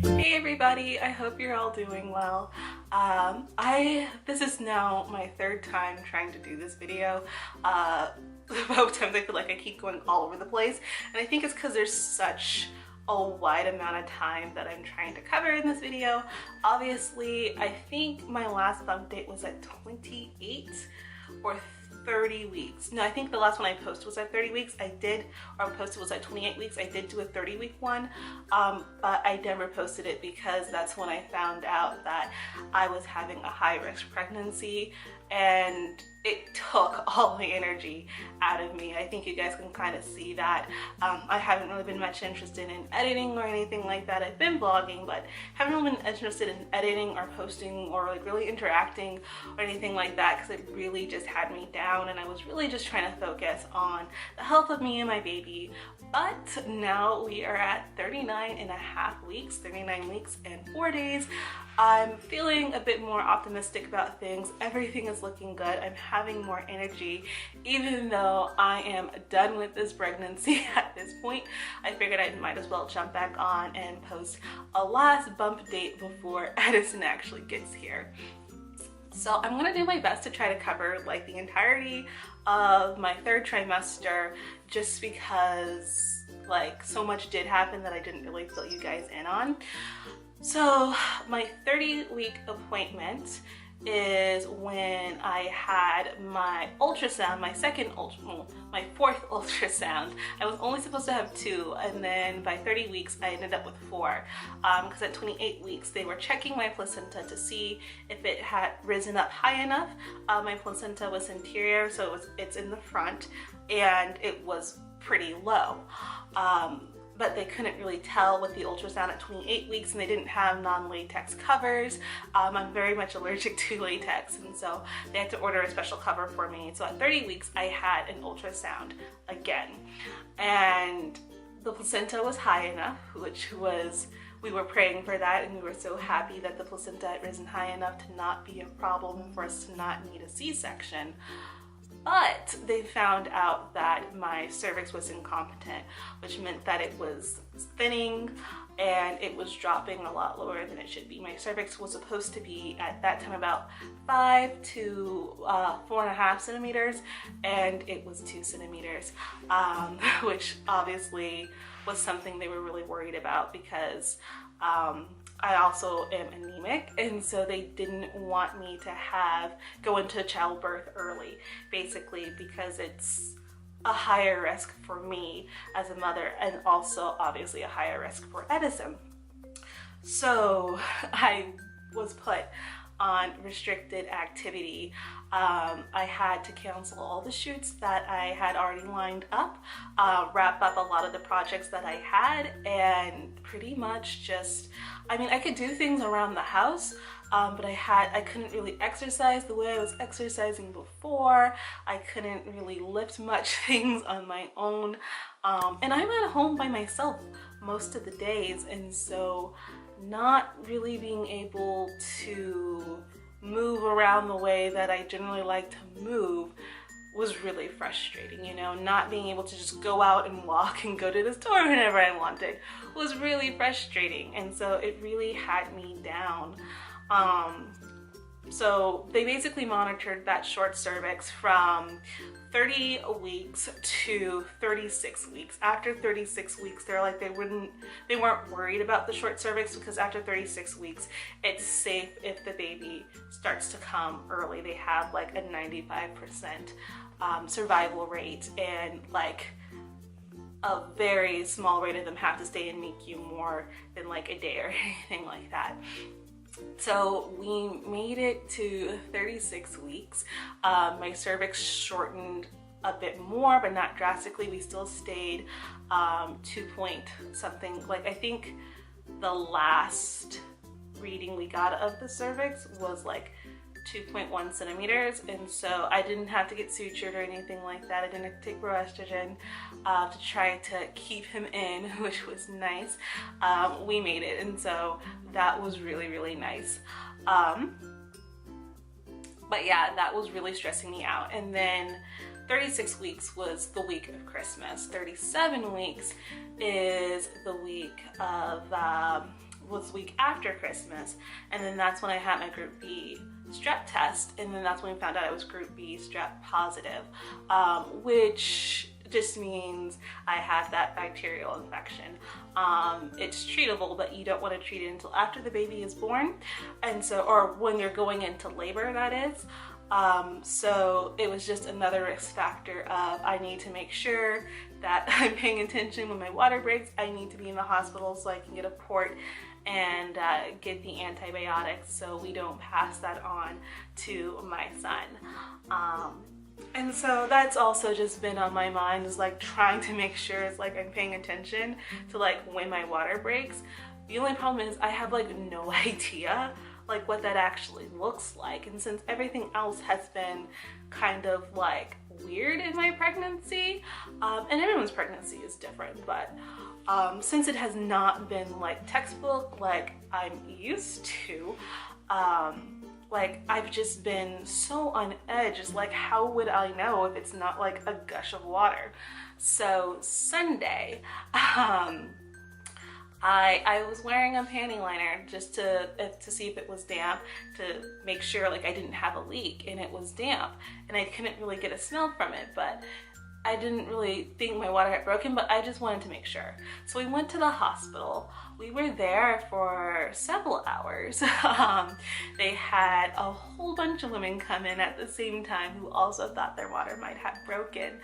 Hey everybody, I hope you're all doing well. This is now my third time trying to do this video. Both times I feel like I keep going all over the place, and I think it's because there's such a wide amount of time that I'm trying to cover in this video. Obviously, I think my last bump date was at 28 or 30 weeks. No, I think the last one I posted was at 30 weeks. Posted was at 28 weeks. I did do a 30-week one, but I never posted it because that's when I found out that I was having a high-risk pregnancy, and it took all the energy out of me. I think you guys can kind of see that. I haven't really been much interested in editing or anything like that. I've been vlogging, but haven't really been interested in editing or posting or like really interacting or anything like that, because it really just had me down, and I was really just trying to focus on the health of me and my baby. But now we are at 39 and a half weeks, 39 weeks and 4 days. I'm feeling a bit more optimistic about things. Everything is looking good. I'm having more energy, even though I am done with this pregnancy at this point. I figured I might as well jump back on and post a last bump date before Edison actually gets here. So I'm gonna do my best to try to cover like the entirety of my third trimester, just because like so much did happen that I didn't really fill you guys in on. So my 30-week appointment is when I had my ultrasound, my fourth ultrasound. I was only supposed to have 2, and then by 30 weeks I ended up with 4, because at 28 weeks they were checking my placenta to see if it had risen up high enough. My placenta was anterior, so it's in the front, and it was pretty low. But they couldn't really tell with the ultrasound at 28 weeks, and they didn't have non-latex covers. I'm very much allergic to latex, and so they had to order a special cover for me. So at 30 weeks, I had an ultrasound again, and the placenta was high enough, we were praying for that, and we were so happy that the placenta had risen high enough to not be a problem for us to not need a C-section. But they found out that my cervix was incompetent, which meant that it was thinning and it was dropping a lot lower than it should be. My cervix was supposed to be at that time about 5 to 4.5 centimeters, and it was 2 centimeters, which obviously was something they were really worried about, because I also am anemic, and so they didn't want me to go into childbirth early, basically because it's a higher risk for me as a mother, and also obviously a higher risk for Edison. So I was put on restricted activity. I had to cancel all the shoots that I had already lined up, wrap up a lot of the projects that I had, and pretty much just, I mean, I could do things around the house, but I couldn't really exercise the way I was exercising before. I couldn't really lift much things on my own, and I'm at home by myself most of the days, and so not really being able to move around the way that I generally like to move was really frustrating, you know. Not being able to just go out and walk and go to the store whenever I wanted was really frustrating, and so it really had me down. So they basically monitored that short cervix from 30 weeks to 36 weeks. After 36 weeks, they're like, they weren't worried about the short cervix, because after 36 weeks, it's safe if the baby starts to come early. They have like a 95% survival rate, and like a very small rate of them have to stay in NICU more than like a day or anything like that. So we made it to 36 weeks. My cervix shortened a bit more, but not drastically. We still stayed 2 point something. Like, I think the last reading we got of the cervix was like 2.1 centimeters, and so I didn't have to get sutured or anything like that. I didn't have to take estrogen to try to keep him in, which was nice. We made it, and so that was really, really nice. But yeah, that was really stressing me out. And then 36 weeks was the week of Christmas. 37 weeks is the week of was the week after Christmas, and then that's when I had my group B strep test, and then that's when we found out I was group B strep positive, which just means I have that bacterial infection. It's treatable, but you don't want to treat it until after the baby is born, and so, or when you're going into labor, that is. So it was just another risk factor of I need to make sure that I'm paying attention when my water breaks. I need to be in the hospital so I can get a port and get the antibiotics so we don't pass that on to my son. And so that's also just been on my mind, is like trying to make sure it's like I'm paying attention to like when my water breaks. The only problem is I have like no idea like what that actually looks like, and since everything else has been kind of like weird in my pregnancy, and everyone's pregnancy is different, but since it has not been like textbook like I'm used to, like I've just been so on edge. It's like, how would I know if it's not like a gush of water? So Sunday, I was wearing a panty liner just to see if it was damp, to make sure like I didn't have a leak, and it was damp, and I couldn't really get a smell from it, but I didn't really think my water had broken, but I just wanted to make sure. So we went to the hospital. We were there for several hours. They had a whole bunch of women come in at the same time who also thought their water might have broken.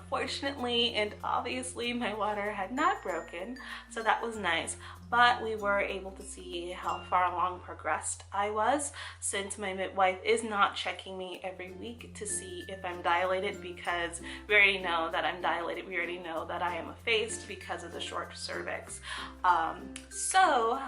Fortunately and obviously my water had not broken, so that was nice. But we were able to see how far along progressed I was, since my midwife is not checking me every week to see if I'm dilated, because we already know that I'm dilated. We already know that I am effaced because of the short cervix. So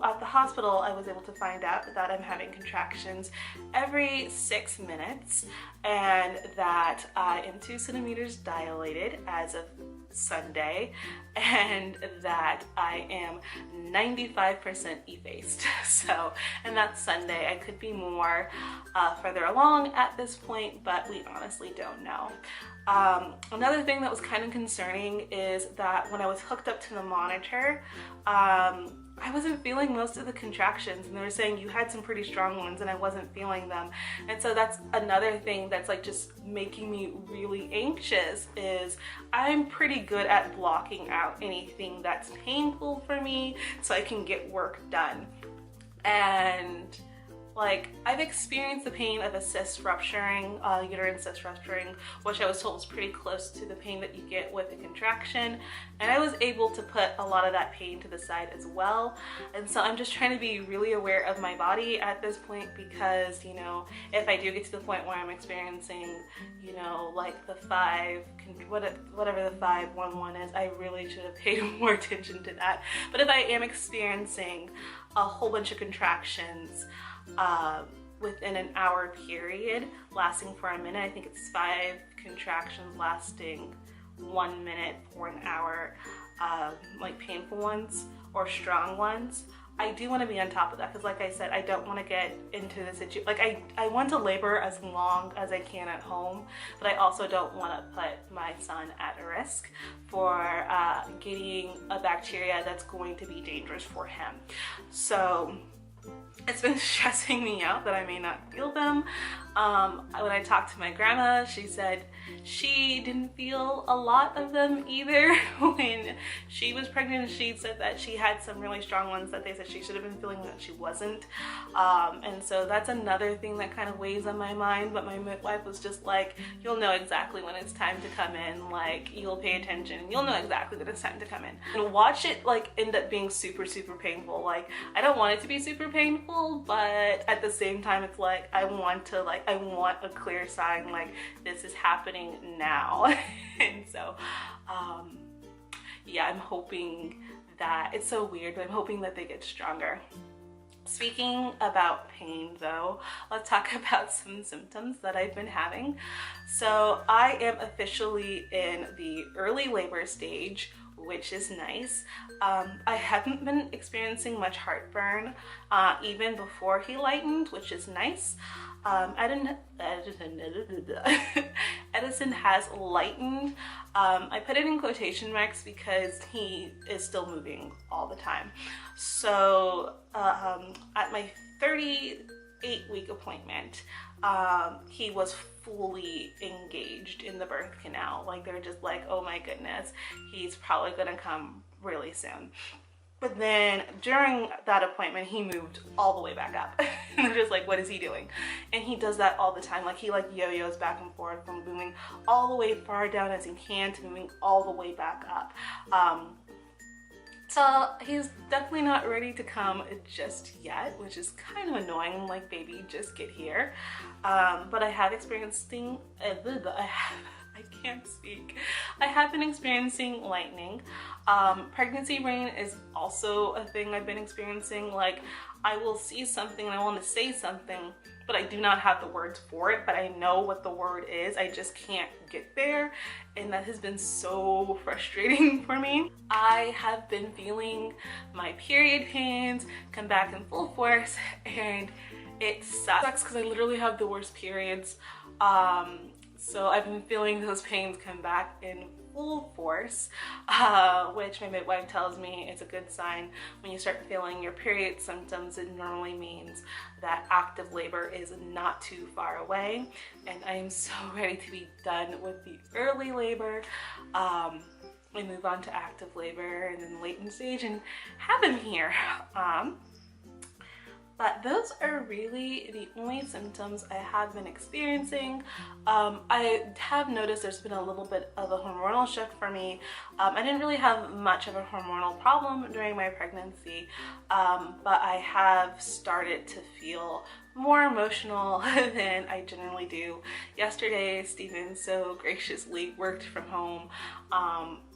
at the hospital, I was able to find out that I'm having contractions every 6 minutes, and that I am 2 centimeters dilated as of Sunday, and that I am 95% effaced. So, and that's Sunday. I could be more further along at this point, but we honestly don't know. Another thing that was kind of concerning is that when I was hooked up to the monitor, I wasn't feeling most of the contractions, and they were saying you had some pretty strong ones and I wasn't feeling them. And so that's another thing that's like just making me really anxious, is I'm pretty good at blocking out anything that's painful for me so I can get work done. And like, I've experienced the pain of a cyst rupturing, uterine cyst rupturing, which I was told was pretty close to the pain that you get with a contraction. And I was able to put a lot of that pain to the side as well. And so I'm just trying to be really aware of my body at this point, because, you know, if I do get to the point where I'm experiencing, you know, like the whatever the 511 is, I really should have paid more attention to that. But if I am experiencing a whole bunch of contractions, within an hour period lasting for a minute, I think it's 5 contractions lasting 1 minute for an hour, like painful ones or strong ones, I do want to be on top of that, because like I said, I don't want to get into the situation. Like I want to labor as long as I can at home, but I also don't want to put my son at risk for getting a bacteria that's going to be dangerous for him. So it's been stressing me out that I may not feel them. When I talked to my grandma, she said she didn't feel a lot of them either. When she was pregnant, she said that she had some really strong ones that they said she should have been feeling that she wasn't. And so that's another thing that kind of weighs on my mind. But my midwife was just like, you'll know exactly when it's time to come in. Like, you'll pay attention. You'll know exactly when it's time to come in. And watch it like end up being super, super painful. Like, I don't want it to be super painful, but at the same time, it's like, I want a clear sign, like, this is happening now. And so, yeah, I'm hoping that, it's so weird, but I'm hoping that they get stronger. Speaking about pain though, let's talk about some symptoms that I've been having. So I am officially in the early labor stage, which is nice. I haven't been experiencing much heartburn even before he lightened, which is nice. Edison has lightened. I put it in quotation marks because he is still moving all the time. So at my 38-week appointment, he was fully engaged in the birth canal. Like, they're just like, oh my goodness, he's probably gonna come really soon. But then during that appointment, he moved all the way back up. And they're just like, what is he doing? And he does that all the time. Like, he like yo-yos back and forth from moving all the way far down as he can to moving all the way back up. So he's definitely not ready to come just yet, which is kind of annoying. I'm like, baby, just get here. But I have experiencing, I can't speak. I have been experiencing lightning. Pregnancy brain is also a thing I've been experiencing. Like, I will see something and I want to say something, but I do not have the words for it, but I know what the word is. I just can't get there. And that has been so frustrating for me. I have been feeling my period pains come back in full force, and it sucks because I literally have the worst periods. So I've been feeling those pains come back in full force, which my midwife tells me is a good sign. When you start feeling your period symptoms, it normally means that active labor is not too far away. And I am so ready to be done with the early labor. We move on to active labor and then latent stage and have him here. But those are really the only symptoms I have been experiencing. I have noticed there's been a little bit of a hormonal shift for me. I didn't really have much of a hormonal problem during my pregnancy, but I have started to feel more emotional than I generally do. Yesterday, Stephen so graciously worked from home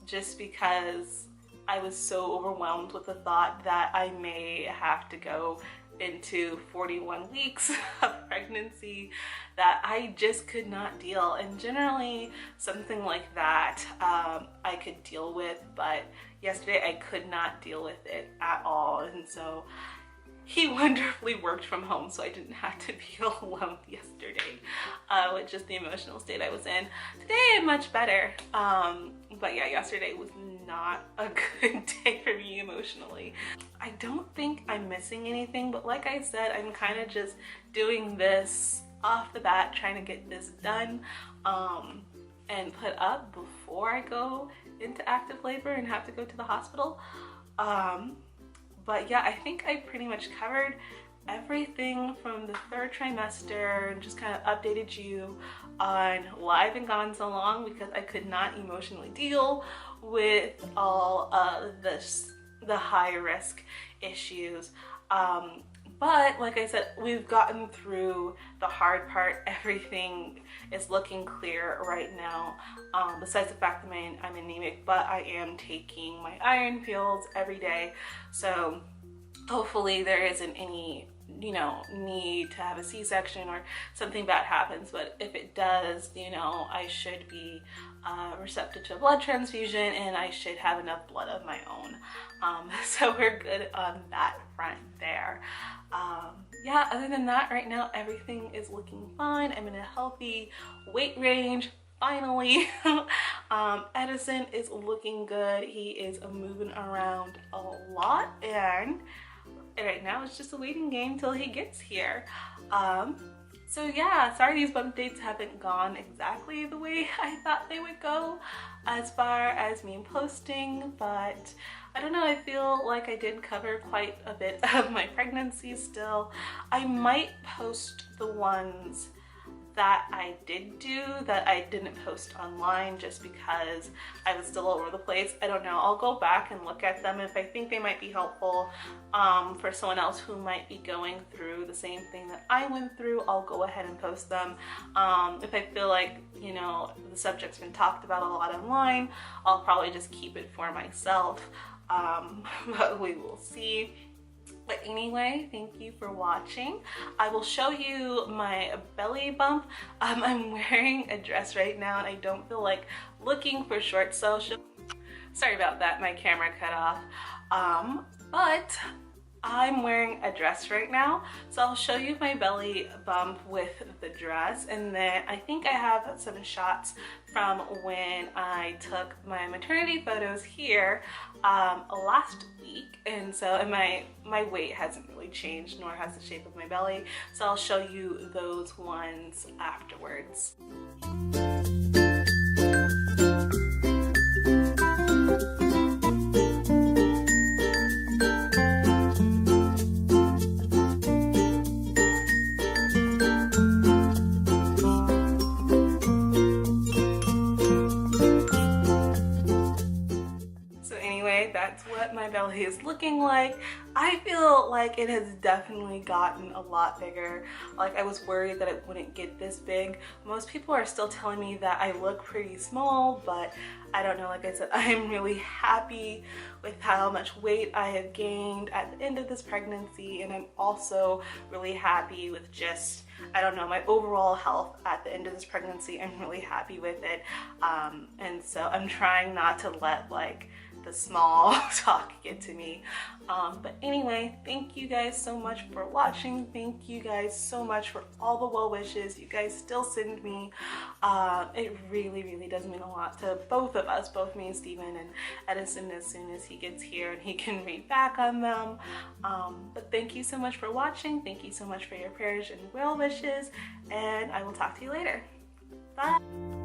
just because I was so overwhelmed with the thought that I may have to go into 41 weeks of pregnancy that I just could not deal. And generally something like that I could deal with, but yesterday I could not deal with it at all. And so he wonderfully worked from home, so I didn't have to feel alone yesterday, with just the emotional state I was in. Today I'm much better, but yeah, yesterday was not a good day for me emotionally. I don't think I'm missing anything, but like I said, I'm kind of just doing this off the bat, trying to get this done and put up before I go into active labor and have to go to the hospital. But yeah, I think I pretty much covered everything from the third trimester and just kind of updated you on why I've been gone so long, because I could not emotionally deal with all of the high risk issues. But like I said, we've gotten through the hard part. Everything is looking clear right now. Besides the fact that I'm anemic, but I am taking my iron pills every day. So hopefully there isn't any, need to have a C-section or something bad happens. But if it does, I should be receptive to a blood transfusion, and I should have enough blood of my own. So we're good on that front there. Yeah, other than that, right now everything is looking fine. I'm in a healthy weight range, finally. Edison is looking good. He is moving around a lot, and right now it's just a waiting game till he gets here. So yeah, sorry these bump dates haven't gone exactly the way I thought they would go as far as me posting, but I don't know, I feel like I did cover quite a bit of my pregnancy still. I might post the ones that I did do that I didn't post online just because I was still all over the place. I don't know, I'll go back and look at them. If I think they might be helpful for someone else who might be going through the same thing that I went through, I'll go ahead and post them. If I feel like, the subject's been talked about a lot online, I'll probably just keep it for myself. But we will see. But anyway, thank you for watching. I will show you my belly bump. I'm wearing a dress right now and I don't feel like looking for shorts, so sorry about that, my camera cut off. But I'm wearing a dress right now, so I'll show you my belly bump with the dress, and then I think I have some shots from when I took my maternity photos here last week, and my weight hasn't really changed, nor has the shape of my belly, so I'll show you those ones afterwards. That's what my belly is looking like. I feel like it has definitely gotten a lot bigger. Like, I was worried that it wouldn't get this big. Most people are still telling me that I look pretty small, but I don't know. Like I said, I'm really happy with how much weight I have gained at the end of this pregnancy, and I'm also really happy with just, I don't know, my overall health at the end of this pregnancy. I'm really happy with it, and so I'm trying not to let like the small talk get to me. But anyway, thank you guys so much for watching. Thank you guys so much for all the well wishes you guys still send me. It really does mean a lot to both of us, both me and Steven and Edison, as soon as he gets here and he can read back on them. But thank you so much for watching. Thank you so much for your prayers and well wishes, and I will talk to you later. Bye.